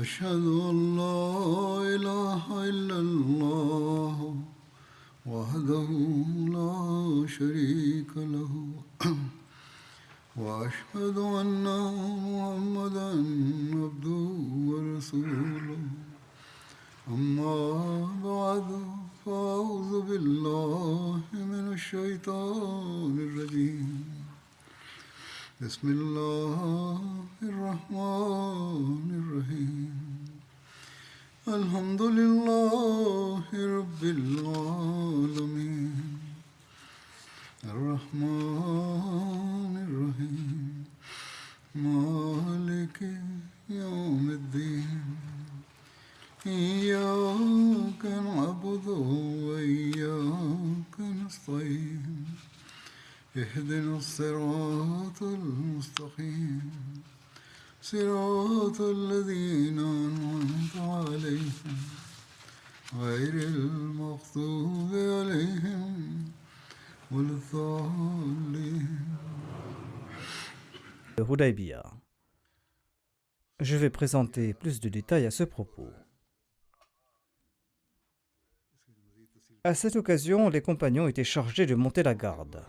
أشهد أن لا إله إلا الله وحده لا شريك له وأشهد أن محمدا عبده ورسوله أما بعد فأعوذ بالله من الشيطان الرجيم بسم الله الرحمن الرحيم الحمد لله رب العالمين الرحمن الرحيم مالك يوم الدين إياك نعبد وإياك نستعين اهدنا الصراط المستقيم صراط الذين أنعمت عليهم غير المغضوب عليهم ولا الضالين. Hudaybiyah. Je vais présenter plus de détails à ce propos. À cette occasion, les compagnons étaient chargés de monter la garde.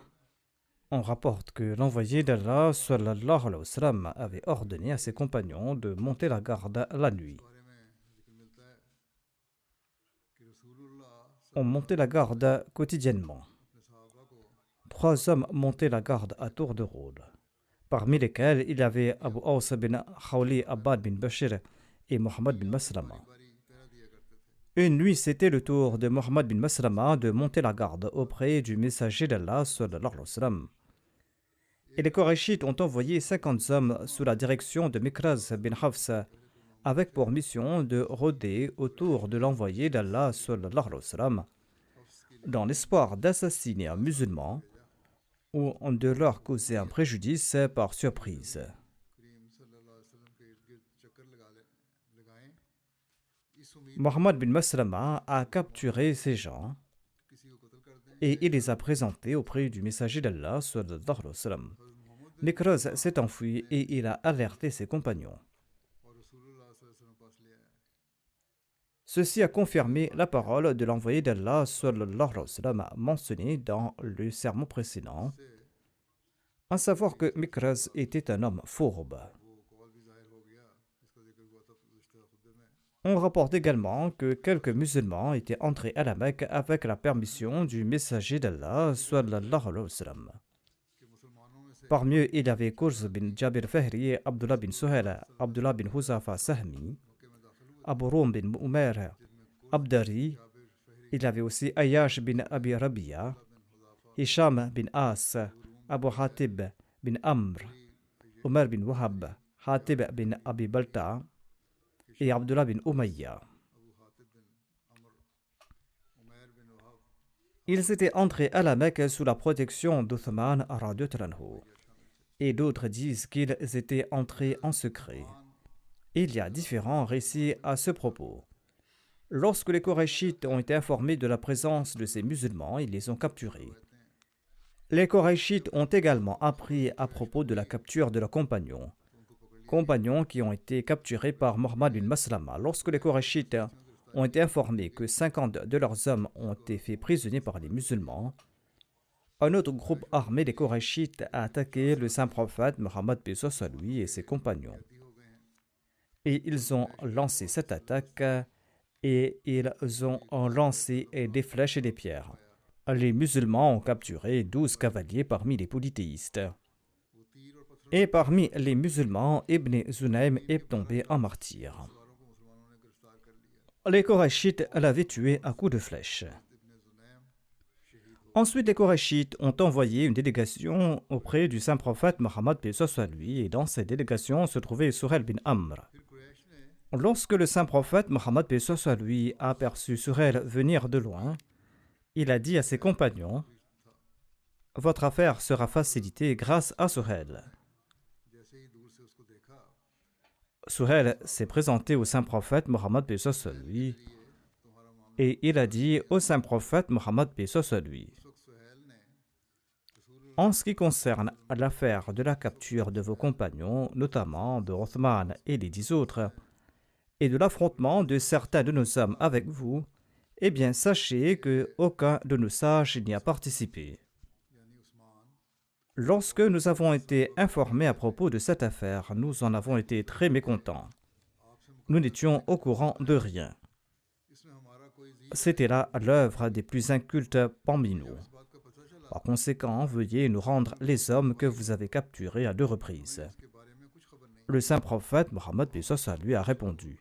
On rapporte que l'envoyé d'Allah sallallahu alayhi wa sallam avait ordonné à ses compagnons de monter la garde la nuit. On montait la garde quotidiennement. 3 hommes montaient la garde à tour de rôle, parmi lesquels il y avait Abu Aws bin Khawli Abbad bin Bashir et Mohammed bin Maslama. Une nuit, c'était le tour de Mohammed bin Maslama de monter la garde auprès du messager d'Allah sallallahu alayhi wa sallam. Et les Korachites ont envoyé 50 hommes sous la direction de Mikraz bin Hafs avec pour mission de rôder autour de l'envoyé d'Allah sallallahu alayhi wa sallam dans l'espoir d'assassiner un musulman ou de leur causer un préjudice par surprise. Mohammed bin Maslama a capturé ces gens et il les a présentés auprès du messager d'Allah sallallahu alayhi wa sallam. Mikraz s'est enfui et il a alerté ses compagnons. Ceci a confirmé la parole de l'envoyé d'Allah sallallahu alayhi wa sallam mentionnée dans le sermon précédent, à savoir que Mikraz était un homme fourbe. On rapporte également que quelques musulmans étaient entrés à la Mecque avec la permission du messager d'Allah sallallahu alayhi wa sallam. Parmi eux, il y avait Kurz bin Jabir Fahri, Abdullah bin Suhail, Abdullah bin Huzafa Sahmi, Abu Rum bin Umair, Abdari. Il y avait aussi Ayyash bin Abi Rabia, Hisham bin As, Abu Hatib bin Amr, Umar bin Wahab, Hatib bin Abi Balta et Abdullah bin Umayya. Ils étaient entrés à la Mecque sous la protection d'Uthman radhiyallahu anhu. Et d'autres disent qu'ils étaient entrés en secret. Il y a différents récits à ce propos. Lorsque les Korachites ont été informés de la présence de ces musulmans, ils les ont capturés. Les Korachites ont également appris à propos de la capture de leurs compagnons qui ont été capturés par Mohammed bin Maslama. Lorsque les Korachites ont été informés que 50 de leurs hommes ont été faits prisonniers par les musulmans, un autre groupe armé des Korachites a attaqué le saint prophète Mohammed paix soit sur lui et ses compagnons. Et ils ont lancé cette attaque et ils ont lancé des flèches et des pierres. Les musulmans ont capturé 12 cavaliers parmi les polythéistes. Et parmi les musulmans, Ibn Zunaym est tombé en martyr. Les Korachites l'avaient tué à coups de flèche. Ensuite, les Korachites ont envoyé une délégation auprès du saint prophète Mohammed paix soit sur lui, et dans cette délégation se trouvait Suhail bin Amr. Lorsque le saint prophète Mohammed paix soit sur lui a aperçu Suhail venir de loin, il a dit à ses compagnons: « Votre affaire sera facilitée grâce à Suhail. » Suhail s'est présenté au saint prophète Mohammed paix soit sur lui et il a dit au saint prophète Mohammed paix soit sur lui: En ce qui concerne l'affaire de la capture de vos compagnons, notamment de Othman et les 10 autres, et de l'affrontement de certains de nos hommes avec vous, eh bien sachez que aucun de nos sages n'y a participé. Lorsque nous avons été informés à propos de cette affaire, nous en avons été très mécontents. Nous n'étions au courant de rien. C'était là l'œuvre des plus incultes parmi nous. Par conséquent, veuillez nous rendre les hommes que vous avez capturés à 2 reprises. Le saint prophète Mohammed lui a répondu: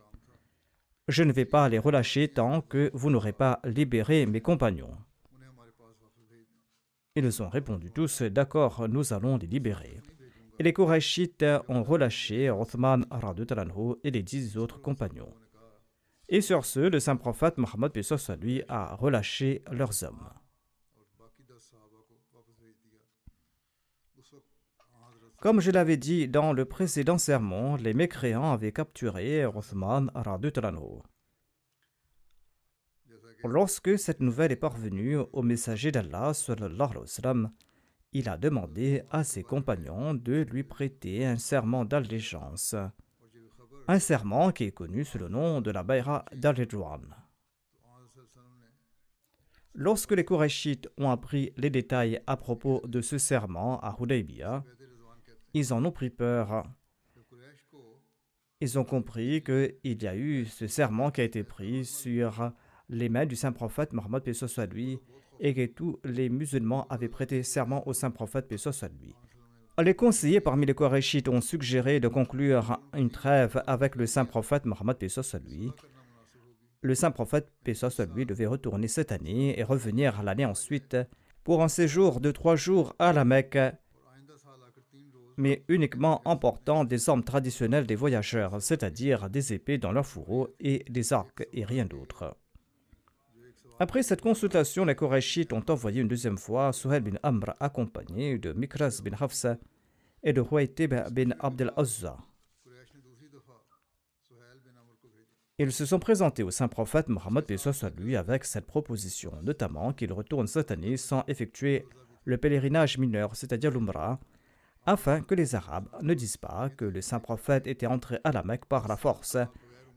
Je ne vais pas les relâcher tant que vous n'aurez pas libéré mes compagnons. Ils ont répondu tous: D'accord, nous allons les libérer. Et les Qurayshites ont relâché Othman et les 10 autres compagnons. Et sur ce, le saint prophète Mohammed lui a relâché leurs hommes. Comme je l'avais dit dans le précédent sermon, les mécréants avaient capturé Othman. Lorsque cette nouvelle est parvenue au messager d'Allah, il a demandé à ses compagnons de lui prêter un serment d'allégeance, un serment qui est connu sous le nom de la Bayra d'Al-Ridwan. Lorsque les Qurayshites ont appris les détails à propos de ce serment à Hudaybiyah, ils en ont pris peur. Ils ont compris qu'il y a eu ce serment qui a été pris sur les mains du saint prophète Mohammed lui, et que tous les musulmans avaient prêté serment au saint prophète lui. Les conseillers parmi les Qurayshites ont suggéré de conclure une trêve avec le saint prophète Mohammed lui. Le saint prophète lui devait retourner cette année et revenir l'année ensuite pour un séjour de 3 jours à la Mecque, mais uniquement en portant des armes traditionnelles des voyageurs, c'est-à-dire des épées dans leurs fourreaux et des arcs et rien d'autre. Après cette consultation, les Qurayshites ont envoyé une 2e fois Suhail bin Amr accompagné de Mikraz bin Hafsa et de Huaytib bin Abd al-Uzza. Ils se sont présentés au saint prophète Mohammed lui avec cette proposition, notamment qu'il retourne cette année sans effectuer le pèlerinage mineur, c'est-à-dire l'Umrah, afin que les Arabes ne disent pas que le saint prophète était entré à la Mecque par la force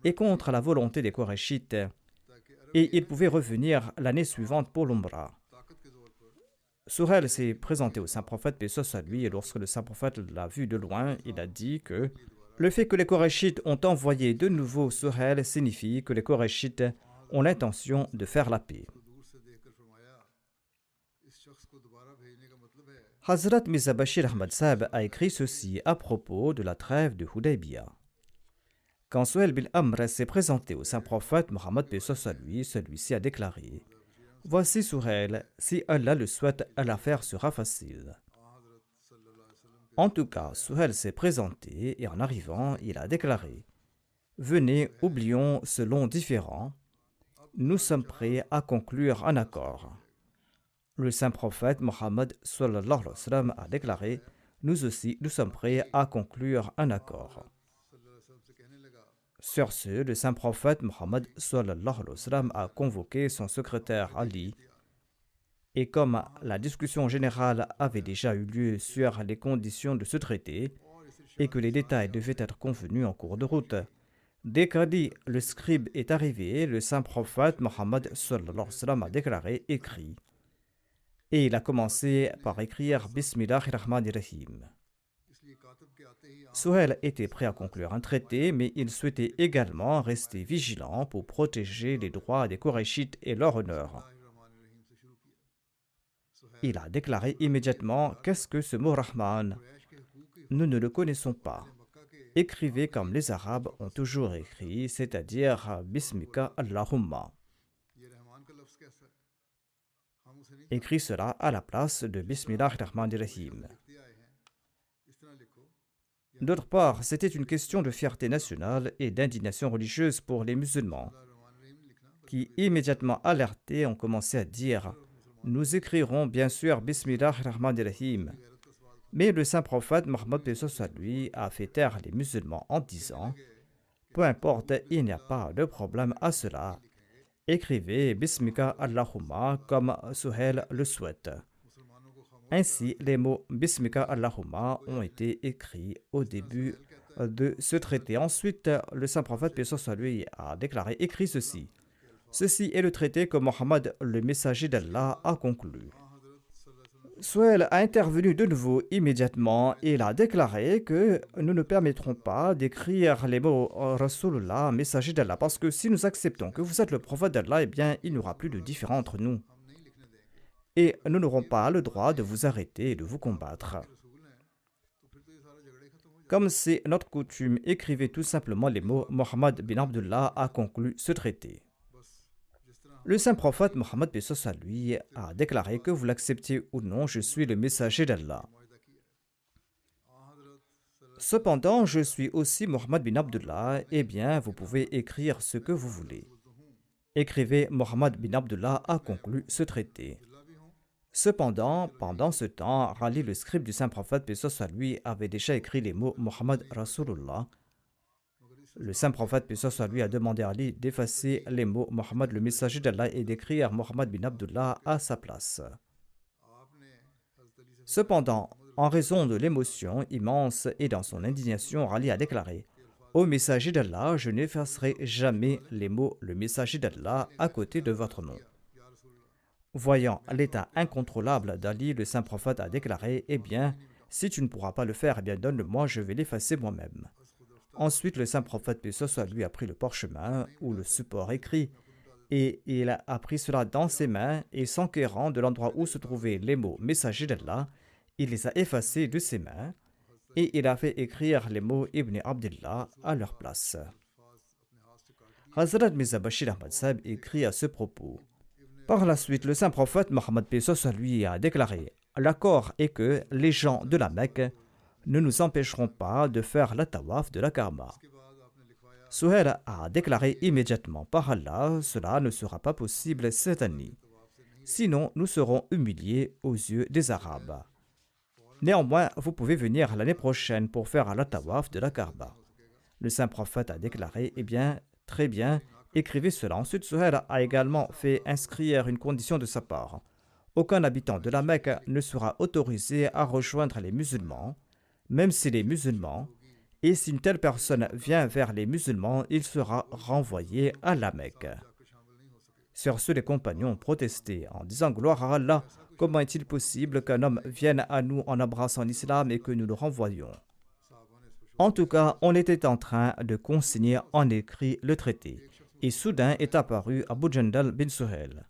et contre la volonté des Qurayshites, et il pouvait revenir l'année suivante pour l'Umrah. Suhail s'est présenté au saint prophète, paix soit lui, et lorsque le saint prophète l'a vu de loin, il a dit que le fait que les Qurayshites ont envoyé de nouveau Suhail signifie que les Qurayshites ont l'intention de faire la paix. Hazrat Mirza Bashir Ahmad Sahib a écrit ceci à propos de la trêve de Hudaybiyah. Quand Suhail bin Amr s'est présenté au saint prophète Mohammed lui, celui-ci a déclaré: Voici Suhail, si Allah le souhaite, l'affaire sera facile. En tout cas, Suhail s'est présenté et en arrivant, il a déclaré: Venez, oublions ce long différend, nous sommes prêts à conclure un accord. Le saint prophète Mohammed a déclaré: Nous aussi, nous sommes prêts à conclure un accord. Sur ce, le saint prophète Mohammed a convoqué son secrétaire Ali, et comme la discussion générale avait déjà eu lieu sur les conditions de ce traité et que les détails devaient être convenus en cours de route, dès qu'Ali le scribe est arrivé, le saint prophète Mohammed a déclaré: écrit. Et il a commencé par écrire Bismillahirrahmanirrahim. Suhail était prêt à conclure un traité, mais il souhaitait également rester vigilant pour protéger les droits des Qurayshites et leur honneur. Il a déclaré immédiatement: Qu'est-ce que ce mot Rahman? Nous ne le connaissons pas. Écrivez comme les Arabes ont toujours écrit, c'est-à-dire Bismika Allahumma. Écrit cela à la place de Bismillahirrahmanirrahim. D'autre part, c'était une question de fierté nationale et d'indignation religieuse pour les musulmans, qui, immédiatement alertés, ont commencé à dire: Nous écrirons bien sûr Bismillahirrahmanirrahim. Mais le saint prophète Mohammed lui a fait taire les musulmans en disant: Peu importe, il n'y a pas de problème à cela. Écrivez Bismika Allahumma comme Suhail le souhaite. Ainsi, les mots Bismika Allahumma ont été écrits au début de ce traité. Ensuite, le saint prophète, paix soit lui, a déclaré, écrit ceci. Ceci est le traité que Mohammed, le messager d'Allah, a conclu. Suhail a intervenu de nouveau immédiatement et il a déclaré que nous ne permettrons pas d'écrire les mots Rasulullah, messager d'Allah, parce que si nous acceptons que vous êtes le prophète d'Allah, eh bien, il n'y aura plus de différence entre nous. Et nous n'aurons pas le droit de vous arrêter et de vous combattre. Comme c'est notre coutume, écrivez tout simplement les mots Mohammed bin Abdullah a conclu ce traité. Le saint prophète Mohammed lui a déclaré que vous l'acceptiez ou non, je suis le messager d'Allah. Cependant, je suis aussi Mohammed bin Abdullah, eh bien, vous pouvez écrire ce que vous voulez. Écrivez Mohammed bin Abdullah a conclu ce traité. Cependant, pendant ce temps, Ali, le scribe du saint prophète, lui, avait déjà écrit les mots Mohammed Rasulullah. Le saint prophète, lui, a demandé à Ali d'effacer les mots Mohammed, le messager d'Allah, et d'écrire Mohammed bin Abdullah à sa place. Cependant, en raison de l'émotion immense et dans son indignation, Ali a déclaré « Ô messager d'Allah, je n'effacerai jamais les mots le messager d'Allah à côté de votre nom. » Voyant l'état incontrôlable d'Ali, le saint prophète a déclaré « Eh bien, si tu ne pourras pas le faire, eh bien donne-le-moi, je vais l'effacer moi-même. » Ensuite, le saint prophète, paix soit lui, a pris le parchemin ou le support écrit et il a pris cela dans ses mains et s'enquérant de l'endroit où se trouvaient les mots messager d'Allah, il les a effacés de ses mains et il a fait écrire les mots Ibn Abdullah à leur place. Hazrat Mirza Bashir Ahmad Sahib écrit à ce propos. Par la suite, le saint prophète Mohammed paix soit lui a déclaré « L'accord est que les gens de la Mecque ne nous empêcheront pas de faire la tawaf de la Kaaba. » Suhail a déclaré immédiatement par Allah, cela ne sera pas possible cette année. Sinon, nous serons humiliés aux yeux des Arabes. Néanmoins, vous pouvez venir l'année prochaine pour faire la tawaf de la Kaaba. Le saint prophète a déclaré, eh bien, très bien, écrivez cela. Ensuite, Suhail a également fait inscrire une condition de sa part. Aucun habitant de la Mecque ne sera autorisé à rejoindre les musulmans, même s'il est musulman, et si une telle personne vient vers les musulmans, il sera renvoyé à la Mecque. Sur ce, les compagnons ont protesté en disant « Gloire à Allah, comment est-il possible qu'un homme vienne à nous en embrassant l'islam et que nous le renvoyions ?» En tout cas, on était en train de consigner en écrit le traité, et soudain est apparu Abu Jandal bin Suhail.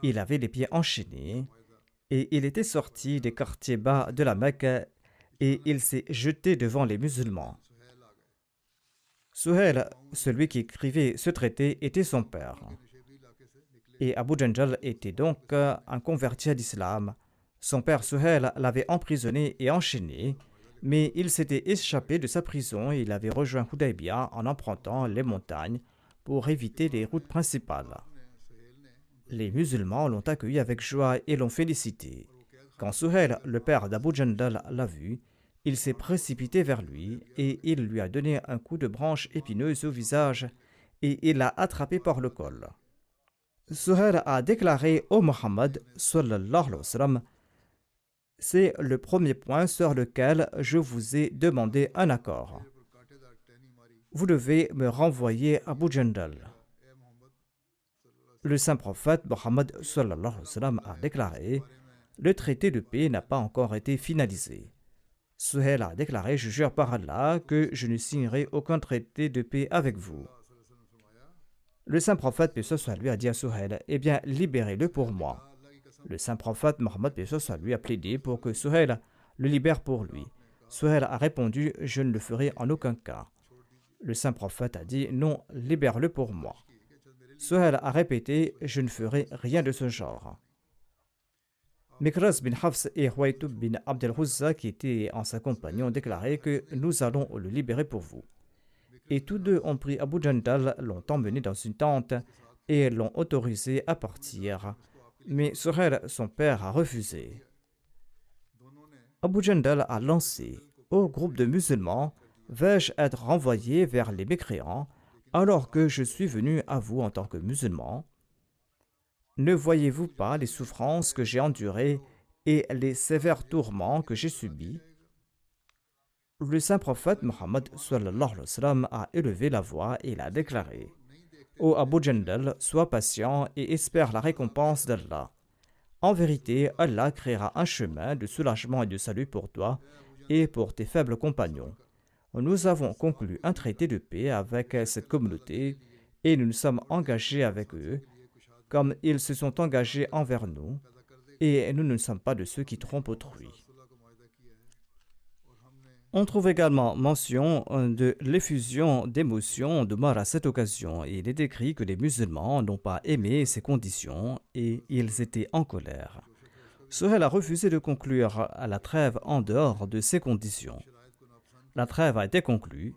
Il avait les pieds enchaînés, et il était sorti des quartiers bas de la Mecque, et il s'est jeté devant les musulmans. Suhail, celui qui écrivait ce traité, était son père. Et Abu Jandal était donc un converti à l'islam. Son père Suhail l'avait emprisonné et enchaîné, mais il s'était échappé de sa prison et il avait rejoint Hudaybiyah en empruntant les montagnes pour éviter les routes principales. Les musulmans l'ont accueilli avec joie et l'ont félicité. Quand Suhail, le père d'Abu Jandal, l'a vu, il s'est précipité vers lui et il lui a donné un coup de branche épineuse au visage et il l'a attrapé par le col. Suhail a déclaré au Muhammad sallallahu alayhi wa sallam, c'est le premier point sur lequel je vous ai demandé un accord. Vous devez me renvoyer à Abu Jandal. Le saint prophète Muhammad sallallahu alayhi wa sallam a déclaré, le traité de paix n'a pas encore été finalisé. Suhail a déclaré, je jure par Allah que je ne signerai aucun traité de paix avec vous. Le saint prophète, paix soit lui, a dit à Suhail, eh bien, libérez-le pour moi. Le saint prophète Mohammed, paix soit lui, a plaidé pour que Suhail le libère pour lui. Suhail a répondu, je ne le ferai en aucun cas. Le saint prophète a dit, non, libère-le pour moi. Suhail a répété, je ne ferai rien de ce genre. Mikraz bin Hafs et Huwaytub bin Abd al-Huzza, qui étaient en sa compagnie, ont déclaré que nous allons le libérer pour vous. Et tous deux ont pris Abu Jandal, l'ont emmené dans une tente et l'ont autorisé à partir. Mais Suhail, son père, a refusé. Abu Jandal a lancé au groupe de musulmans, vais-je être renvoyé vers les mécréants alors que je suis venu à vous en tant que musulman? Ne voyez-vous pas les souffrances que j'ai endurées et les sévères tourments que j'ai subis? Le saint prophète Mohammed sallallahu alayhi wa sallam a élevé la voix et il a déclaré: Ô Abu Jandal, sois patient et espère la récompense d'Allah. En vérité, Allah créera un chemin de soulagement et de salut pour toi et pour tes faibles compagnons. Nous avons conclu un traité de paix avec cette communauté et nous nous sommes engagés avec eux comme ils se sont engagés envers nous, et nous ne sommes pas de ceux qui trompent autrui. On trouve également mention de l'effusion d'émotions d'Omar à cette occasion. Il est écrit que les musulmans n'ont pas aimé ces conditions et ils étaient en colère. Suhail a refusé de conclure à la trêve en dehors de ces conditions. La trêve a été conclue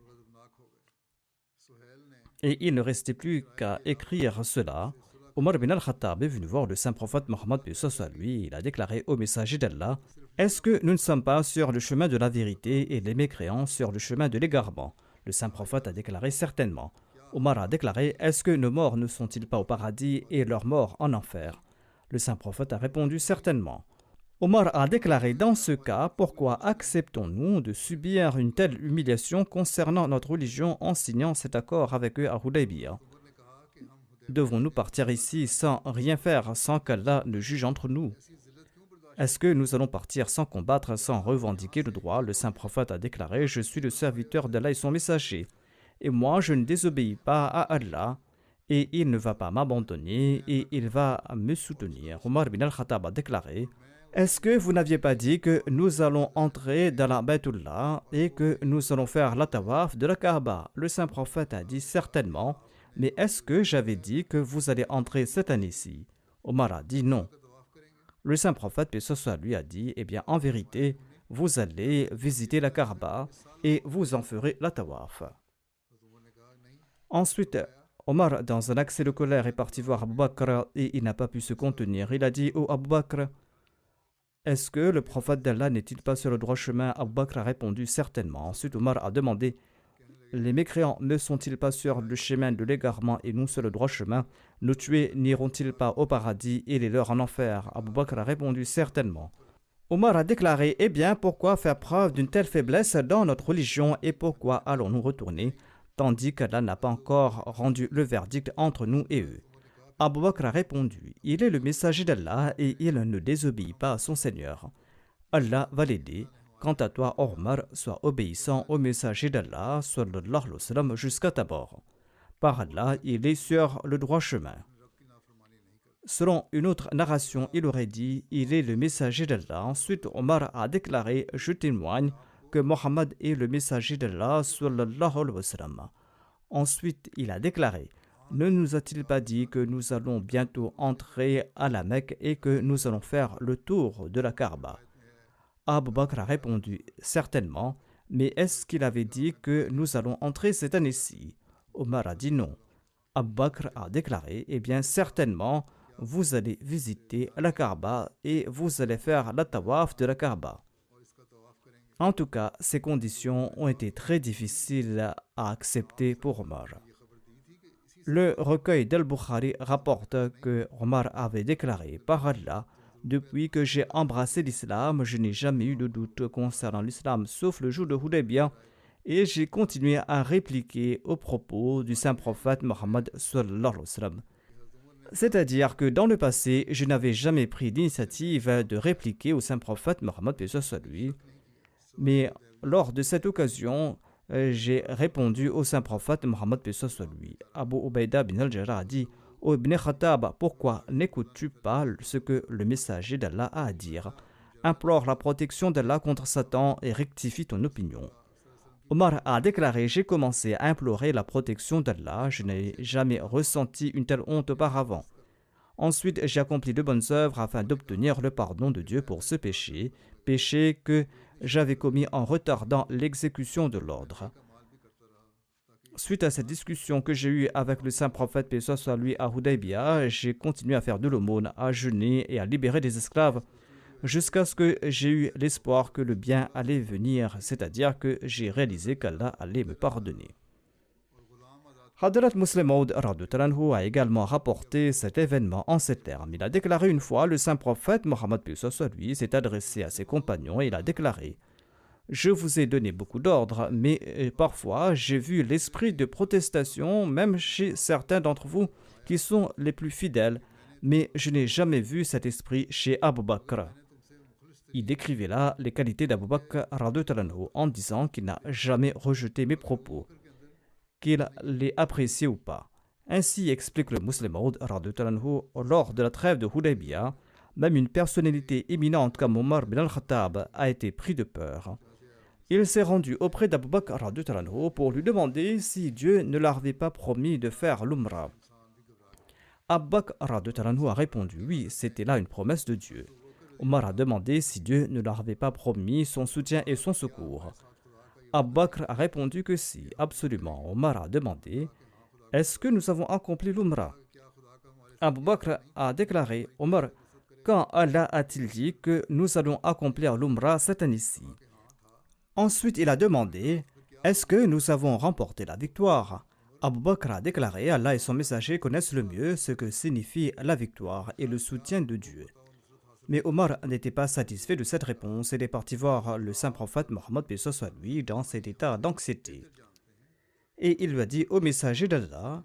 et il ne restait plus qu'à écrire cela. Omar bin al-Khattab est venu voir le saint prophète Mohammed à lui. Il a déclaré au messager d'Allah: Est-ce que nous ne sommes pas sur le chemin de la vérité et les mécréants sur le chemin de l'égarement? Le saint prophète a déclaré: Certainement. Omar a déclaré: Est-ce que nos morts ne sont-ils pas au paradis et leurs morts en enfer? Le saint prophète a répondu: Certainement. Omar a déclaré: Dans ce cas, pourquoi acceptons-nous de subir une telle humiliation concernant notre religion en signant cet accord avec eux à Hudaybiyah? Devons-nous partir ici sans rien faire, sans qu'Allah ne juge entre nous? Est-ce que nous allons partir sans combattre, sans revendiquer le droit? Le saint prophète a déclaré: Je suis le serviteur d'Allah et son messager, et moi je ne désobéis pas à Allah, et il ne va pas m'abandonner, et il va me soutenir. Omar bin al-Khattab a déclaré: Est-ce que vous n'aviez pas dit que nous allons entrer dans la Baytullah et que nous allons faire la tawaf de la Kaaba? Le saint prophète a dit: Certainement. Mais est-ce que j'avais dit que vous allez entrer cette année-ci? Omar a dit non. Le saint prophète, paix soit lui, a dit: Eh bien, en vérité, vous allez visiter la Kaaba et vous en ferez la tawaf. Ensuite, Omar, dans un accès de colère, est parti voir Abu Bakr et il n'a pas pu se contenir. Il a dit: Oh Abu Bakr, est-ce que le prophète d'Allah n'est-il pas sur le droit chemin? Abu Bakr a répondu: Certainement. Ensuite, Omar a demandé: Les mécréants ne sont-ils pas sur le chemin de l'égarement et non sur le droit chemin? Nos tués n'iront-ils pas au paradis et les leurs en enfer? Abu Bakr a répondu: Certainement. Omar a déclaré: Eh bien, pourquoi faire preuve d'une telle faiblesse dans notre religion et pourquoi allons-nous retourner, tandis qu'Allah n'a pas encore rendu le verdict entre nous et eux? Abu Bakr a répondu: Il est le messager d'Allah et il ne désobéit pas à son Seigneur. Allah va l'aider. Quant à toi, Omar, sois obéissant au messager d'Allah sallallahu alayhi wa sallam jusqu'à ta mort. Par Allah, il est sur le droit chemin. Selon une autre narration, il aurait dit: Il est le messager d'Allah. Ensuite, Omar a déclaré: Je témoigne que Mohammed est le messager d'Allah sallallahu alayhi wa sallam. Ensuite, il a déclaré: Ne nous a-t-il pas dit que nous allons bientôt entrer à la Mecque et que nous allons faire le tour de la Kaaba? Abu Bakr a répondu: Certainement, mais est-ce qu'il avait dit que nous allons entrer cette année-ci? Omar a dit non. Abu Bakr a déclaré: Eh bien, certainement, vous allez visiter la Kaaba et vous allez faire la tawaf de la Kaaba. En tout cas, ces conditions ont été très difficiles à accepter pour Omar. Le recueil d'Al-Bukhari rapporte que Omar avait déclaré: Par Allah, depuis que j'ai embrassé l'islam, je n'ai jamais eu de doute concernant l'islam, sauf le jour de Hudaybiyah, et j'ai continué à répliquer aux propos du saint prophète Mohammed sallallahu alayhi wa sallam. C'est-à-dire que dans le passé, je n'avais jamais pris l'initiative de répliquer au saint prophète Mohammed paix soit lui, mais lors de cette occasion, j'ai répondu au saint prophète Mohammed paix soit lui. Abu Ubaïda bin al-Jarrah a dit: Ô Ibn Khattab, pourquoi n'écoutes-tu pas ce que le messager d'Allah a à dire? Implore la protection d'Allah contre Satan et rectifie ton opinion. Omar a déclaré: J'ai commencé à implorer la protection d'Allah, je n'ai jamais ressenti une telle honte auparavant. Ensuite, j'ai accompli de bonnes œuvres afin d'obtenir le pardon de Dieu pour ce péché, péché que j'avais commis en retardant l'exécution de l'ordre. Suite à cette discussion que j'ai eue avec le saint prophète paix soit lui à Hudaybiyah, j'ai continué à faire de l'aumône, à jeûner et à libérer des esclaves jusqu'à ce que j'ai eu l'espoir que le bien allait venir, c'est-à-dire que j'ai réalisé qu'Allah allait me pardonner. Hadrat Muslim Maud a également rapporté cet événement en ces termes. Il a déclaré: Une fois, le saint prophète Mohammed paix soit lui s'est adressé à ses compagnons et il a déclaré: Je vous ai donné beaucoup d'ordres, mais parfois j'ai vu l'esprit de protestation, même chez certains d'entre vous qui sont les plus fidèles, mais je n'ai jamais vu cet esprit chez Abu Bakr. Il décrivait là les qualités d'Abu Bakr radhiyallahu anhu en disant qu'il n'a jamais rejeté mes propos, qu'il les appréciait ou pas. Ainsi explique le Muslim Maud radhiyallahu anhu, lors de la trêve de Hudaybiyah, même une personnalité éminente comme Omar bin al-Khattab a été pris de peur. Il s'est rendu auprès d'Abu Bakr radhiyallahu anhu pour lui demander si Dieu ne leur avait pas promis de faire l'Umrah. Abu Bakr radhiyallahu anhu a répondu oui, c'était là une promesse de Dieu. Omar a demandé si Dieu ne leur avait pas promis son soutien et son secours. Abu Bakr a répondu que si, absolument. Omar a demandé est-ce que nous avons accompli l'Umrah? Abu Bakr a déclaré Omar, quand Allah a-t-il dit que nous allons accomplir l'Umrah cette année-ci? Ensuite, il a demandé est-ce que nous avons remporté la victoire? Abu Bakr a déclaré Allah et son messager connaissent le mieux ce que signifie la victoire et le soutien de Dieu. Mais Omar n'était pas satisfait de cette réponse et est parti voir le saint prophète Mohammed paix soit lui dans cet état d'anxiété. Et il lui a dit ô messager d'Allah,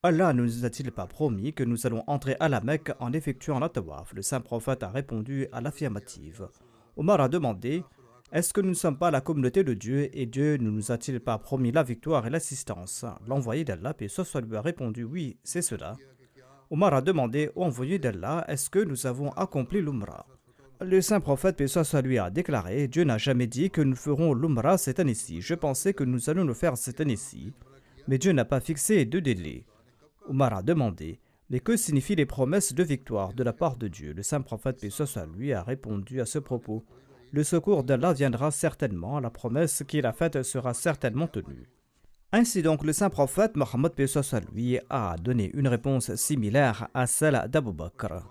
Allah ne nous a-t-il pas promis que nous allons entrer à la Mecque en effectuant la tawaf? Le saint prophète a répondu à l'affirmative. Omar a demandé est-ce que nous ne sommes pas la communauté de Dieu et Dieu ne nous a-t-il pas promis la victoire et l'assistance? L'envoyé d'Allah paix soit lui a répondu oui, c'est cela. Omar a demandé au envoyé d'Allah est-ce que nous avons accompli l'Umrah? Le saint prophète paix soit lui a déclaré Dieu n'a jamais dit que nous ferons l'Umrah cette année-ci. Je pensais que nous allons le faire cette année-ci, mais Dieu n'a pas fixé de délai. Omar a demandé mais que signifient les promesses de victoire de la part de Dieu? Le saint prophète paix soit lui a répondu à ce propos le secours d'Allah viendra certainement, la promesse qu'il a faite sera certainement tenue. Ainsi donc, le saint prophète Mohammed paix soit lui a donné une réponse similaire à celle d'Abu Bakr.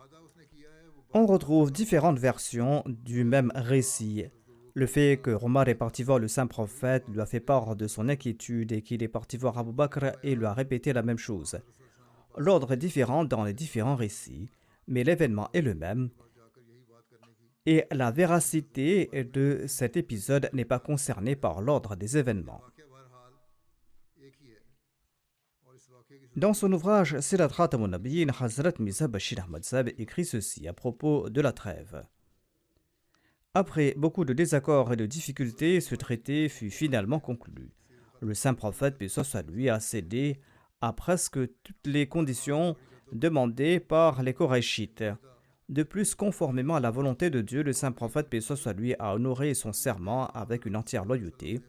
On retrouve différentes versions du même récit. Le fait que Omar est parti voir le saint prophète lui a fait part de son inquiétude et qu'il est parti voir Abu Bakr et lui a répété la même chose. L'ordre est différent dans les différents récits, mais l'événement est le même. Et la véracité de cet épisode n'est pas concernée par l'ordre des événements. Dans son ouvrage Sirat Khatamun Nabiyyin, Hazrat Mirza Bashir Ahmad Sahib écrit ceci à propos de la trêve. Après beaucoup de désaccords et de difficultés, ce traité fut finalement conclu. Le saint prophète paix soit lui a cédé à presque toutes les conditions demandées par les Korachites. De plus, conformément à la volonté de Dieu, le saint prophète paix soit lui a honoré son serment avec une entière loyauté,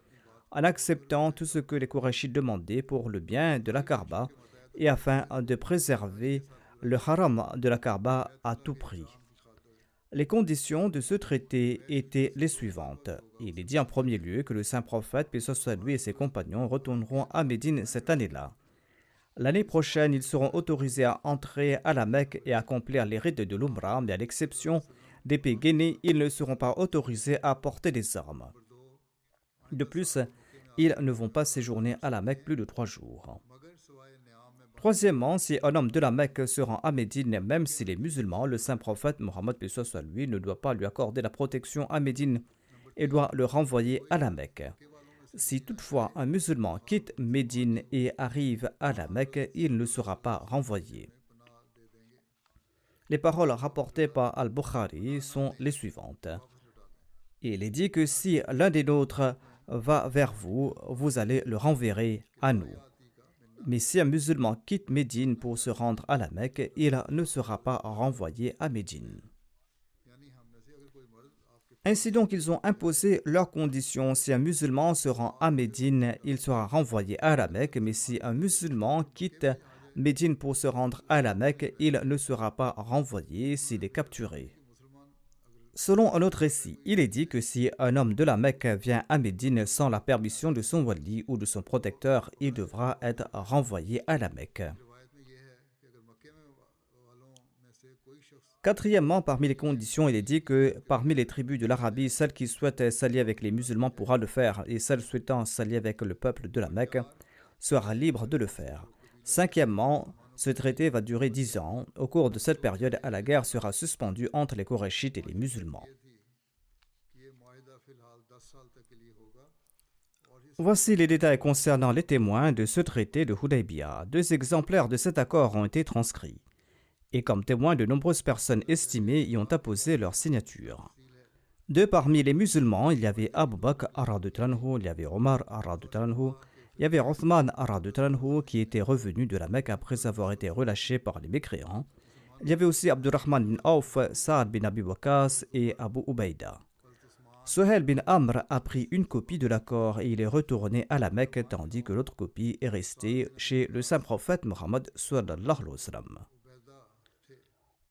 en acceptant tout ce que les Korachites demandaient pour le bien de la Kaaba et afin de préserver le haram de la Kaaba à tout prix. Les conditions de ce traité étaient les suivantes. Il est dit en premier lieu que le saint prophète paix soit lui et ses compagnons retourneront à Médine cette année-là. L'année prochaine, ils seront autorisés à entrer à la Mecque et à accomplir les rites de l'Umrah, mais à l'exception des pays guénés, ils ne seront pas autorisés à porter des armes. De plus, ils ne vont pas séjourner à la Mecque plus de 3 jours. Troisièmement, si un homme de la Mecque se rend à Médine, même s'il est musulman, le saint prophète Mohammed paix soit lui ne doit pas lui accorder la protection à Médine et doit le renvoyer à la Mecque. Si toutefois un musulman quitte Médine et arrive à la Mecque, il ne sera pas renvoyé. Les paroles rapportées par Al-Bukhari sont les suivantes. Il est dit que si l'un des nôtres va vers vous, vous allez le renverrer à nous. Mais si un musulman quitte Médine pour se rendre à la Mecque, il ne sera pas renvoyé à Médine. Ainsi donc, ils ont imposé leurs conditions. Si un musulman se rend à Médine, il sera renvoyé à la Mecque. Mais si un musulman quitte Médine pour se rendre à la Mecque, il ne sera pas renvoyé s'il est capturé. Selon un autre récit, il est dit que si un homme de la Mecque vient à Médine sans la permission de son wali ou de son protecteur, il devra être renvoyé à la Mecque. Quatrièmement, parmi les conditions, il est dit que parmi les tribus de l'Arabie, celle qui souhaite s'allier avec les musulmans pourra le faire et celle souhaitant s'allier avec le peuple de la Mecque sera libre de le faire. Cinquièmement, ce traité va durer 10 ans. Au cours de cette période, la guerre sera suspendue entre les Korachites et les musulmans. Voici les détails concernant les témoins de ce traité de Hudaybiyah. 2 exemplaires de cet accord ont été transcrits. Et comme témoins, de nombreuses personnes estimées y ont apposé leur signature. De parmi les musulmans, il y avait Abu Bakr ar-radhiyallahu, il y avait Omar ar-radhiyallahu, il y avait Othman ar-radhiyallahu qui était revenu de la Mecque après avoir été relâché par les mécréants. Il y avait aussi Abdurrahman bin Auf, Saad bin Abi Waqas et Abu Ubaïda. Suhail bin Amr a pris une copie de l'accord et il est retourné à la Mecque tandis que l'autre copie est restée chez le saint prophète Mohammed sallallahu alayhi wa sallam.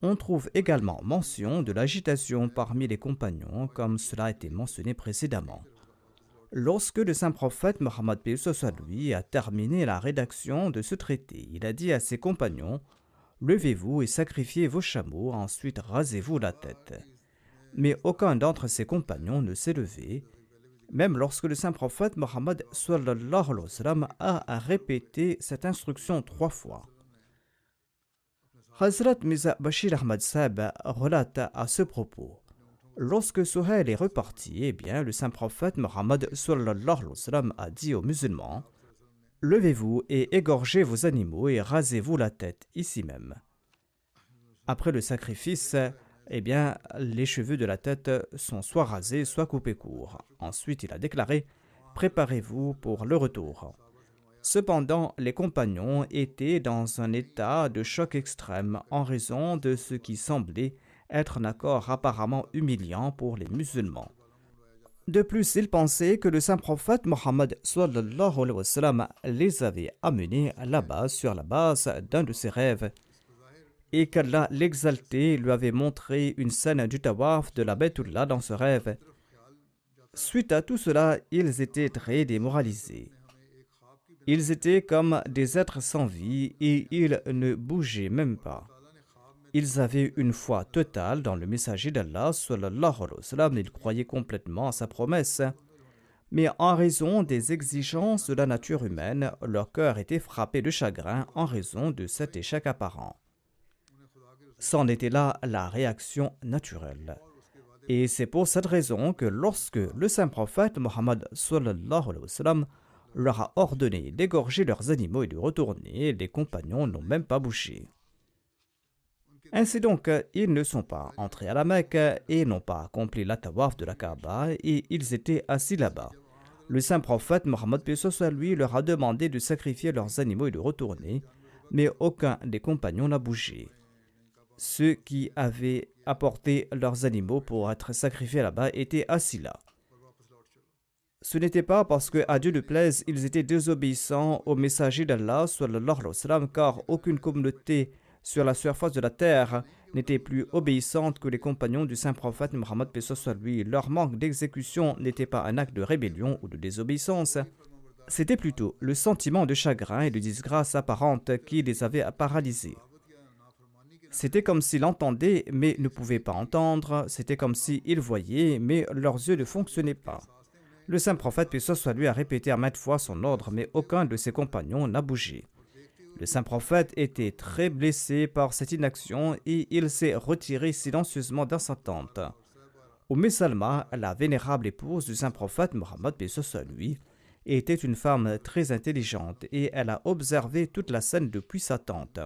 On trouve également mention de l'agitation parmi les compagnons comme cela a été mentionné précédemment. Lorsque le saint prophète Mohammed lui a terminé la rédaction de ce traité, il a dit à ses compagnons: levez-vous et sacrifiez vos chameaux, ensuite rasez-vous la tête. Mais aucun d'entre ses compagnons ne s'est levé, même lorsque le saint prophète Mohammed sallallahu alayhi wa sallam a répété cette instruction 3 fois. Hazrat Mirza Bashir Ahmad Sahib relate à ce propos: lorsque Suhail est reparti, le saint prophète Mohammed sallallahu alayhi wa sallam a dit aux musulmans: levez-vous et égorgez vos animaux et rasez-vous la tête ici même. Après le sacrifice, les cheveux de la tête sont soit rasés, soit coupés courts. Ensuite, il a déclaré: préparez-vous pour le retour. Cependant, les compagnons étaient dans un état de choc extrême en raison de ce qui semblait être un accord apparemment humiliant pour les musulmans. De plus, ils pensaient que le saint prophète Mohammed sallallahu alayhi wa sallam les avait amenés là-bas sur la base d'un de ses rêves et qu'Allah l'exalté lui avait montré une scène du tawaf de la Baytullah dans ce rêve. Suite à tout cela, ils étaient très démoralisés. Ils étaient comme des êtres sans vie et ils ne bougeaient même pas. Ils avaient une foi totale dans le messager d'Allah sallallahu alayhi wa sallam, ils croyaient complètement à sa promesse. Mais en raison des exigences de la nature humaine, leur cœur était frappé de chagrin en raison de cet échec apparent. C'en était là la réaction naturelle. Et c'est pour cette raison que lorsque le saint prophète Mohammed sallallahu alayhi wa sallam leur a ordonné d'égorger leurs animaux et de retourner, les compagnons n'ont même pas bougé. Ainsi donc, ils ne sont pas entrés à la Mecque et n'ont pas accompli la tawaf de la Kaaba et ils étaient assis là-bas. Le saint prophète Mohammed lui leur a demandé de sacrifier leurs animaux et de retourner, mais aucun des compagnons n'a bougé. Ceux qui avaient apporté leurs animaux pour être sacrifiés là-bas étaient assis là. Ce n'était pas parce que, à Dieu ne plaise, ils étaient désobéissants au messager d'Allah sallallahu alayhi wa sallam, car aucune communauté sur la surface de la terre n'était plus obéissante que les compagnons du saint prophète Mohammed lui. Leur manque d'exécution n'était pas un acte de rébellion ou de désobéissance. C'était plutôt le sentiment de chagrin et de disgrâce apparente qui les avait paralysés. C'était comme s'ils entendaient mais ne pouvaient pas entendre. C'était comme s'ils voyaient mais leurs yeux ne fonctionnaient pas. Le saint prophète lui a répété à maintes fois son ordre, mais aucun de ses compagnons n'a bougé. Le saint prophète était très blessé par cette inaction et il s'est retiré silencieusement dans sa tente. Salma, la vénérable épouse du saint prophète Mohammed lui, était une femme très intelligente et elle a observé toute la scène depuis sa tente.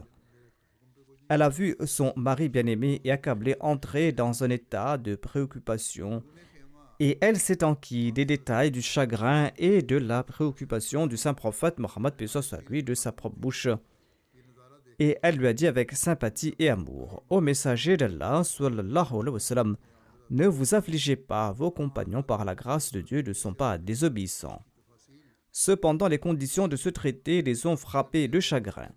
Elle a vu son mari bien-aimé et accablé entrer dans un état de préoccupation et elle s'est enquis des détails du chagrin et de la préoccupation du saint prophète Mohammed lui de sa propre bouche. Et elle lui a dit avec sympathie et amour: ô messager d'Allah sallallahu alayhi wa sallam, ne vous affligez pas, vos compagnons par la grâce de Dieu ne sont pas désobéissants. Cependant, les conditions de ce traité les ont frappés de chagrin.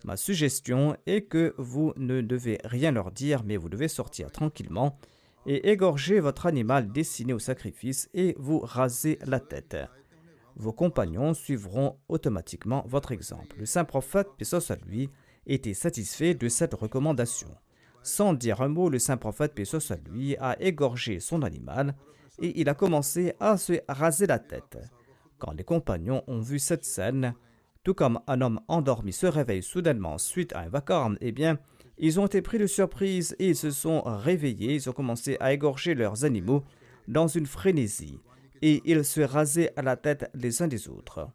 Ma suggestion est que vous ne devez rien leur dire, mais vous devez sortir tranquillement et égorger votre animal destiné au sacrifice et vous raser la tête. Vos compagnons suivront automatiquement votre exemple. Le saint prophète, paix soit lui, était satisfait de cette recommandation. Sans dire un mot, le saint prophète, paix soit lui, a égorgé son animal et il a commencé à se raser la tête. Quand les compagnons ont vu cette scène, tout comme un homme endormi se réveille soudainement suite à un vacarme, ils ont été pris de surprise et ils se sont réveillés. Ils ont commencé à égorger leurs animaux dans une frénésie. et ils se rasaient à la tête les uns des autres.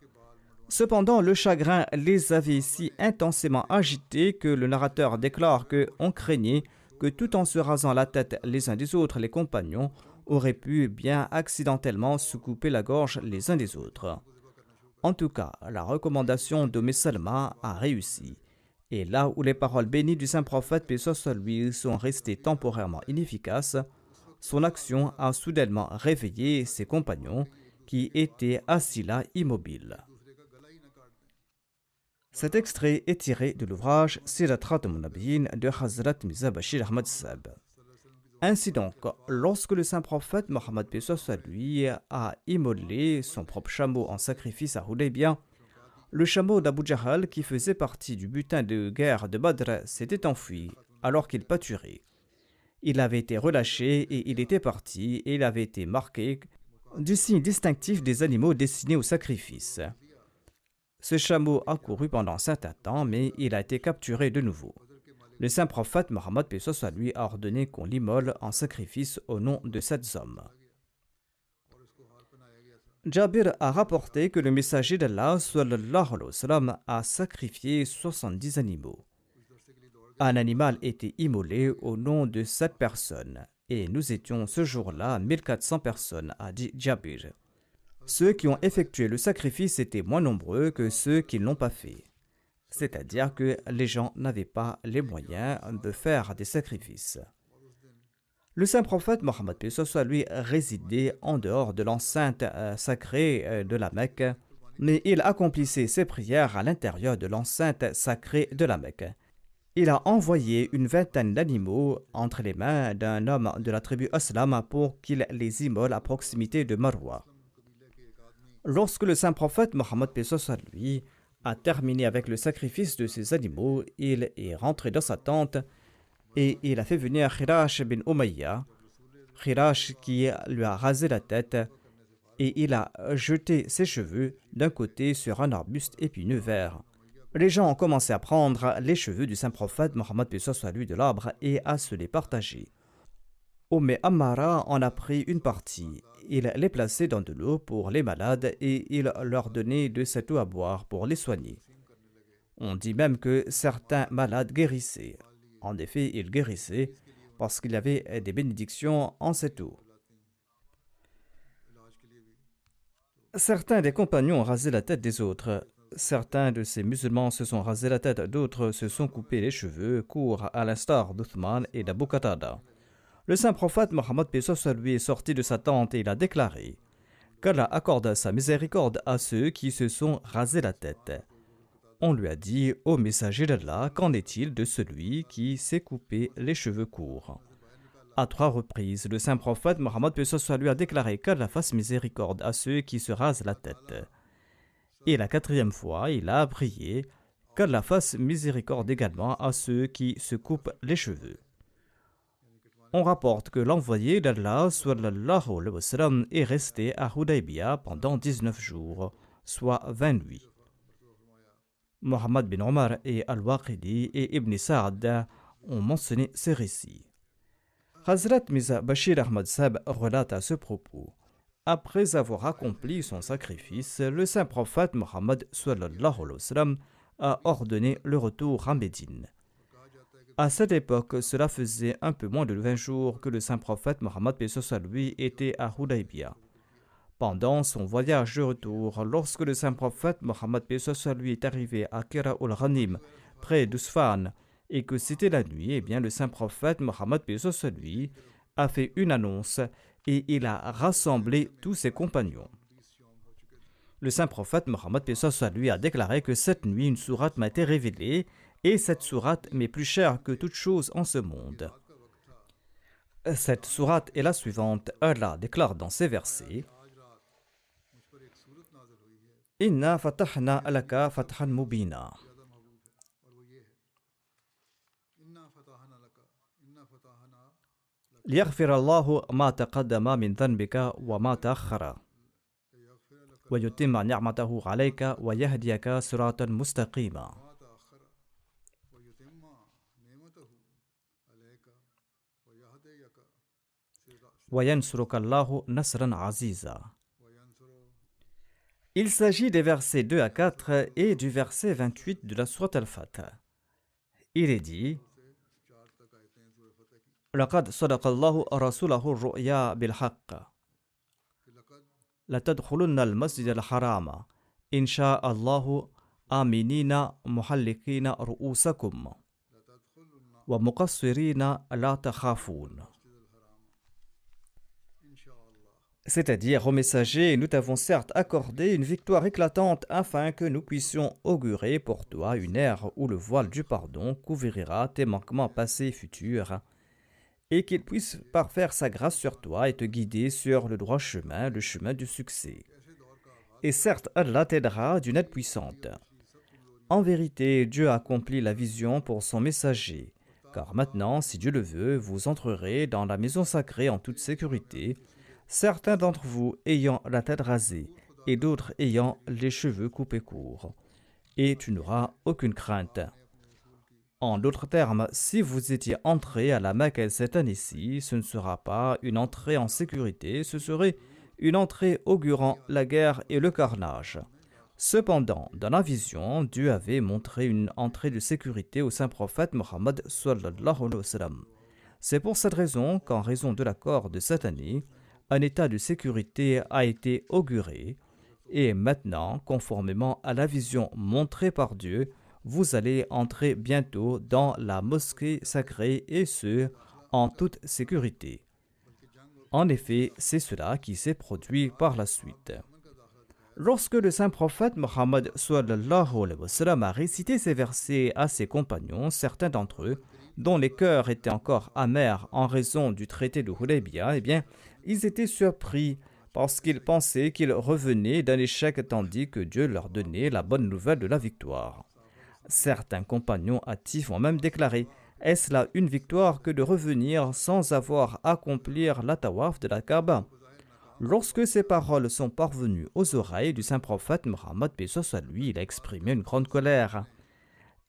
Cependant, le chagrin les avait si intensément agités que le narrateur déclare qu'on craignait que tout en se rasant la tête les uns des autres, les compagnons auraient pu bien accidentellement se couper la gorge les uns des autres. En tout cas, la recommandation de Salma a réussi. Et là où les paroles bénies du saint prophète, paix soit lui, sont restées temporairement inefficaces, son action a soudainement réveillé ses compagnons qui étaient assis là immobiles. Cet extrait est tiré de l'ouvrage Sirat Khatam al-Nabiyyin de Hazrat Mirza Bashir Ahmad Sahib. Ainsi donc, lorsque le saint prophète Mohammed paix soit lui a immolé son propre chameau en sacrifice à Hudaybiyah, le chameau d'Abu Jahal qui faisait partie du butin de guerre de Badr s'était enfui alors qu'il pâturait. Il avait été relâché et il était parti et il avait été marqué du signe distinctif des animaux destinés au sacrifice. Ce chameau a couru pendant un certain temps, mais il a été capturé de nouveau. Le saint prophète Mohammed paix soit lui a ordonné qu'on l'immole en sacrifice au nom de 7 hommes. Jabir a rapporté que le messager d'Allah sallallahu alayhi wa sallam a sacrifié 70 animaux. Un animal était immolé au nom de 7 personnes et nous étions ce jour-là 1400 personnes, a dit Jabir. Ceux qui ont effectué le sacrifice étaient moins nombreux que ceux qui ne l'ont pas fait. C'est-à-dire que les gens n'avaient pas les moyens de faire des sacrifices. Le saint prophète Mohammed paix soit lui résidait en dehors de l'enceinte sacrée de la Mecque, mais il accomplissait ses prières à l'intérieur de l'enceinte sacrée de la Mecque. Il a envoyé une vingtaine d'animaux entre les mains d'un homme de la tribu Aslam pour qu'il les immole à proximité de Marwa. Lorsque le saint prophète Mohammed paix soit lui a terminé avec le sacrifice de ces animaux, il est rentré dans sa tente et il a fait venir Khirash bin Umayya, Khirash qui lui a rasé la tête et il a jeté ses cheveux d'un côté sur un arbuste épineux vert. Les gens ont commencé à prendre les cheveux du saint prophète Mohammed paix soit lui de l'arbre et à se les partager. Ammara en a pris une partie. Il les plaçait dans de l'eau pour les malades et il leur donnait de cette eau à boire pour les soigner. On dit même que certains malades guérissaient. En effet, ils guérissaient parce qu'il y avait des bénédictions en cette eau. Certains des compagnons ont rasé la tête des autres. Certains de ces musulmans se sont rasés la tête, d'autres se sont coupés les cheveux courts à l'instar d'Uthman et d'Abu Qatada. Le saint prophète Mohammed paix soit lui est sorti de sa tente et il a déclaré qu'Allah accorde sa miséricorde à ceux qui se sont rasés la tête. On lui a dit, ô messager d'Allah, qu'en est-il de celui qui s'est coupé les cheveux courts? À 3 reprises, le saint prophète Mohammed paix soit lui a déclaré qu'Allah fasse miséricorde à ceux qui se rasent la tête. Et la 4e fois, il a prié qu'Allah fasse miséricorde également à ceux qui se coupent les cheveux. On rapporte que l'envoyé d'Allah sallallahu alayhi wa sallam est resté à Hudaybiyah pendant 19 jours, soit 20 nuits. Mohammed bin Omar et Al-Waqidi et Ibn Sa'ad ont mentionné ces récits. Hazrat Mirza Bashir Ahmad Sahib relate à ce propos. Après avoir accompli son sacrifice, le saint prophète Mohammed sallallahu alayhi wa sallam a ordonné le retour à Médine. À cette époque, cela faisait un peu moins de 20 jours que le saint prophète Mohammed paix soit lui était à Hudaybiyah. Pendant son voyage de retour, lorsque le saint prophète Mohammed paix soit lui est arrivé à Kira ul-Ghanim, près d'Usfan, et que c'était la nuit, eh bien le saint prophète Mohammed paix soit lui a fait une annonce et il a rassemblé tous ses compagnons. Le saint prophète Mohammed paix soit lui a déclaré que cette nuit une sourate m'a été révélée et cette sourate m'est plus chère que toute chose en ce monde. Cette sourate est la suivante. Allah déclare dans ces versets: Inna fatahna alaka fathan mubina. ليغفر الله ما تقدم من ذنبك وما تأخر ويتم نعمته عليك ويهديك صراطا مستقيما وينصرك الله نصرا عزيزا. Il s'agit des versets 2 à 4 et du verset 28 de la sourate Al-Fath. Il est dit لقد صدق الله رسوله الرؤيا بالحق لتدخلن المسجد الحرام إن شاء الله آمنين محلقين رؤوسكم ومقصرين لا تخافون. C'est-à-dire, ô messager, nous t'avons certes accordé une victoire éclatante afin que nous puissions augurer pour toi une ère où le voile du pardon couvrira tes manquements passés et futurs, et qu'il puisse parfaire sa grâce sur toi et te guider sur le droit chemin, le chemin du succès. Et certes, Allah t'aidera d'une aide puissante. En vérité, Dieu a accompli la vision pour son messager, car maintenant, si Dieu le veut, vous entrerez dans la maison sacrée en toute sécurité, certains d'entre vous ayant la tête rasée et d'autres ayant les cheveux coupés courts, et tu n'auras aucune crainte. En d'autres termes, si vous étiez entré à la Mecque cette année-ci, ce ne sera pas une entrée en sécurité, ce serait une entrée augurant la guerre et le carnage. Cependant, dans la vision, Dieu avait montré une entrée de sécurité au saint prophète Mohammed sallallahu alayhi wa sallam. C'est pour cette raison qu'en raison de l'accord de cette année, un état de sécurité a été auguré et maintenant, conformément à la vision montrée par Dieu, vous allez entrer bientôt dans la mosquée sacrée et ce, en toute sécurité. En effet, c'est cela qui s'est produit par la suite. Lorsque le saint prophète Mohammed sallallahu alayhi wa sallam a récité ces versets à ses compagnons, certains d'entre eux, dont les cœurs étaient encore amers en raison du traité de Hudaybiyah, eh bien, ils étaient surpris parce qu'ils pensaient qu'ils revenaient d'un échec tandis que Dieu leur donnait la bonne nouvelle de la victoire. Certains compagnons hâtifs ont même déclaré « Est-ce là une victoire que de revenir sans avoir accompli la tawaf de la Kaaba ?» Lorsque ces paroles sont parvenues aux oreilles du saint prophète Mohammed, paix soit lui, il a exprimé une grande colère.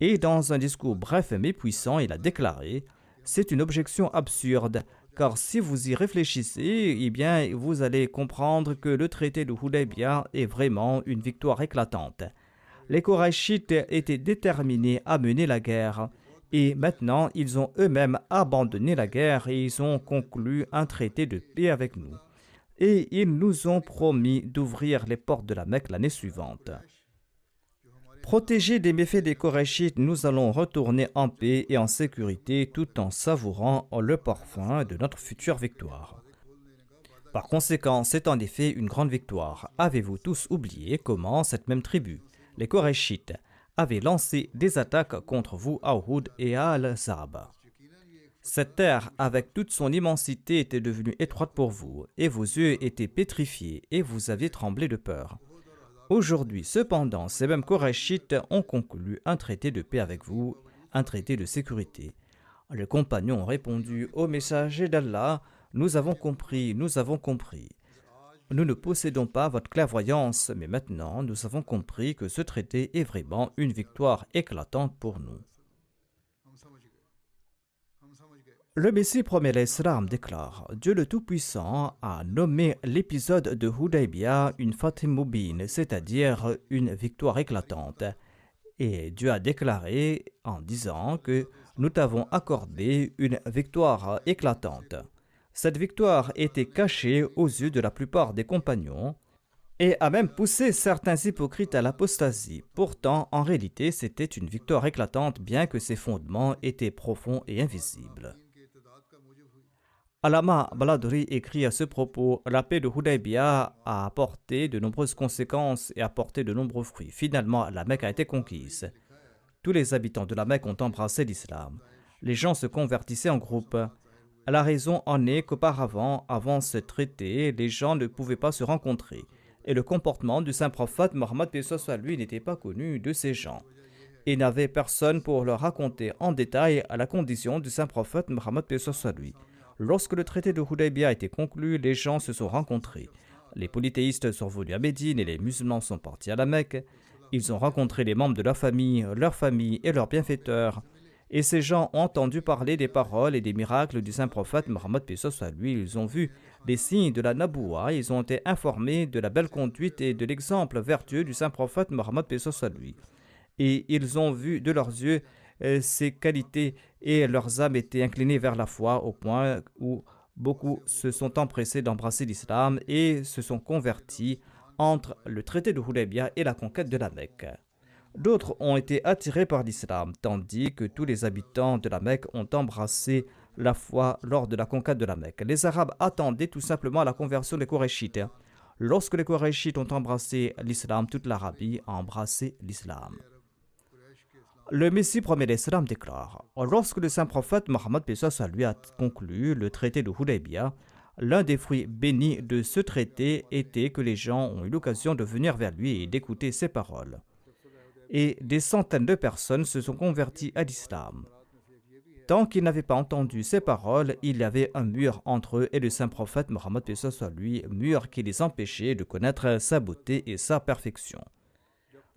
Et dans un discours bref mais puissant, il a déclaré « C'est une objection absurde, car si vous y réfléchissez, eh bien, vous allez comprendre que le traité de Hudaybiyah est vraiment une victoire éclatante. Les Korachites étaient déterminés à mener la guerre, et maintenant ils ont eux-mêmes abandonné la guerre et ils ont conclu un traité de paix avec nous. Et ils nous ont promis d'ouvrir les portes de la Mecque l'année suivante. Protégés des méfaits des Korachites, nous allons retourner en paix et en sécurité tout en savourant le parfum de notre future victoire. Par conséquent, c'est en effet une grande victoire. Avez-vous tous oublié comment cette même tribu, les Korachites, avait lancé des attaques contre vous à Uhud et à Al-Zab? Cette terre, avec toute son immensité, était devenue étroite pour vous, et vos yeux étaient pétrifiés, et vous aviez tremblé de peur. Aujourd'hui, cependant, ces mêmes Korachites ont conclu un traité de paix avec vous, un traité de sécurité. Les compagnons ont répondu au messager d'Allah, « Nous avons compris, nous avons compris. Nous ne possédons pas votre clairvoyance, mais maintenant nous avons compris que ce traité est vraiment une victoire éclatante pour nous. » Le Messie premier l'Islam déclare « Dieu le Tout-Puissant a nommé l'épisode de Hudaybiyah une Fatih Mubin, c'est-à-dire une victoire éclatante. Et Dieu a déclaré en disant que nous t'avons accordé une victoire éclatante. Cette victoire était cachée aux yeux de la plupart des compagnons et a même poussé certains hypocrites à l'apostasie. Pourtant, en réalité, c'était une victoire éclatante bien que ses fondements étaient profonds et invisibles. Allama Baladri écrit à ce propos « La paix de Hudaybiyah a apporté de nombreuses conséquences et apporté de nombreux fruits. Finalement, la Mecque a été conquise. Tous les habitants de la Mecque ont embrassé l'islam. Les gens se convertissaient en groupe. La raison en est qu'auparavant, avant ce traité, les gens ne pouvaient pas se rencontrer. Et le comportement du saint prophète Mohammed lui n'était pas connu de ces gens. Et n'avait personne pour leur raconter en détail la condition du saint prophète Mohammed lui. Lorsque le traité de Hudaybiyah a été conclu, les gens se sont rencontrés. Les polythéistes sont venus à Médine et les musulmans sont partis à la Mecque. Ils ont rencontré les membres de leur famille et leurs bienfaiteurs. Et ces gens ont entendu parler des paroles et des miracles du saint prophète Mohammed paix soit lui. Ils ont vu des signes de la Naboua. Ils ont été informés de la belle conduite et de l'exemple vertueux du saint prophète Mohammed paix soit lui. Et ils ont vu de leurs yeux ses qualités et leurs âmes étaient inclinées vers la foi au point où beaucoup se sont empressés d'embrasser l'islam et se sont convertis entre le traité de Hudaybiyah et la conquête de la Mecque. D'autres ont été attirés par l'islam, tandis que tous les habitants de la Mecque ont embrassé la foi lors de la conquête de la Mecque. Les Arabes attendaient tout simplement la conversion des Korachites. Lorsque les Korachites ont embrassé l'islam, toute l'Arabie a embrassé l'islam. Le Messie premier l'Islam déclare: lorsque le saint prophète Mohammed paix soit lui a conclu le traité de Hudaybiyah, l'un des fruits bénis de ce traité était que les gens ont eu l'occasion de venir vers lui et d'écouter ses paroles. Et des centaines de personnes se sont converties à l'islam. Tant qu'ils n'avaient pas entendu ces paroles, il y avait un mur entre eux et le saint prophète Mohammed paix soit lui, mur qui les empêchait de connaître sa beauté et sa perfection.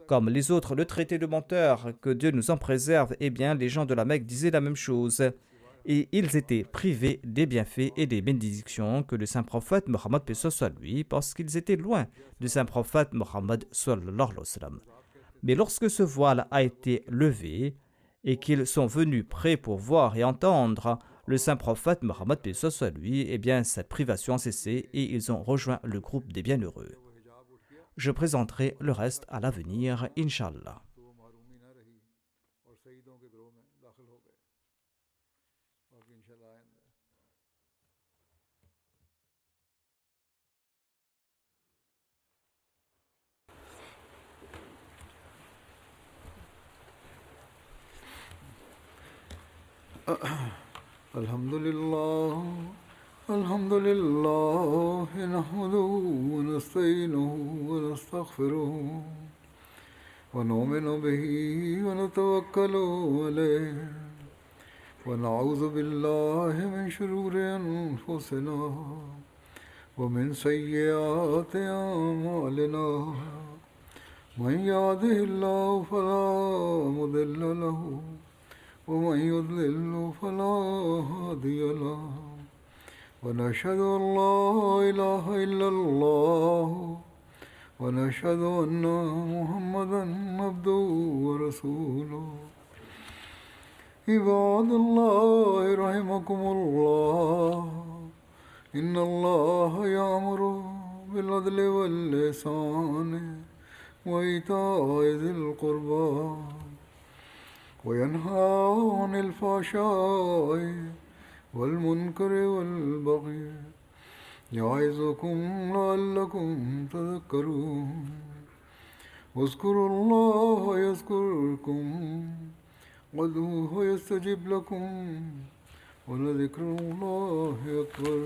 Comme les autres, le traité de menteur, que Dieu nous en préserve, eh bien, les gens de la Mecque disaient la même chose. Et ils étaient privés des bienfaits et des bénédictions que le saint prophète Mohammed paix soit lui, parce qu'ils étaient loin du saint prophète Mohammed sallallahu alayhi wa sallam. Mais lorsque ce voile a été levé et qu'ils sont venus prêts pour voir et entendre le saint prophète Mohammed paix soit lui, eh bien, cette privation a cessé et ils ont rejoint le groupe des bienheureux. Je présenterai le reste à l'avenir, Inch'Allah. Alhamdulillah. الحمد لله نحمده ونستعينه ونستغفره ونؤمن به ونتوكل عليه ونعوذ بالله من شرور أنفسنا ومن سيئات أعمالنا من يهده الله فلا مضل له ومن يضلل فلا هادي له ونشهد أن لا إله إلا الله ونشهد أن محمدا عبده ورسوله عباد الله رحمكم الله إن الله يأمر بالعدل والإحسان وإيتاء ذي القربى وينهى عن الفحشاء والمنكر والبغي يعظكم لعلكم تذكرون واذكروا الله يذكركم وادعوه يستجب لكم ولذكر الله أكبر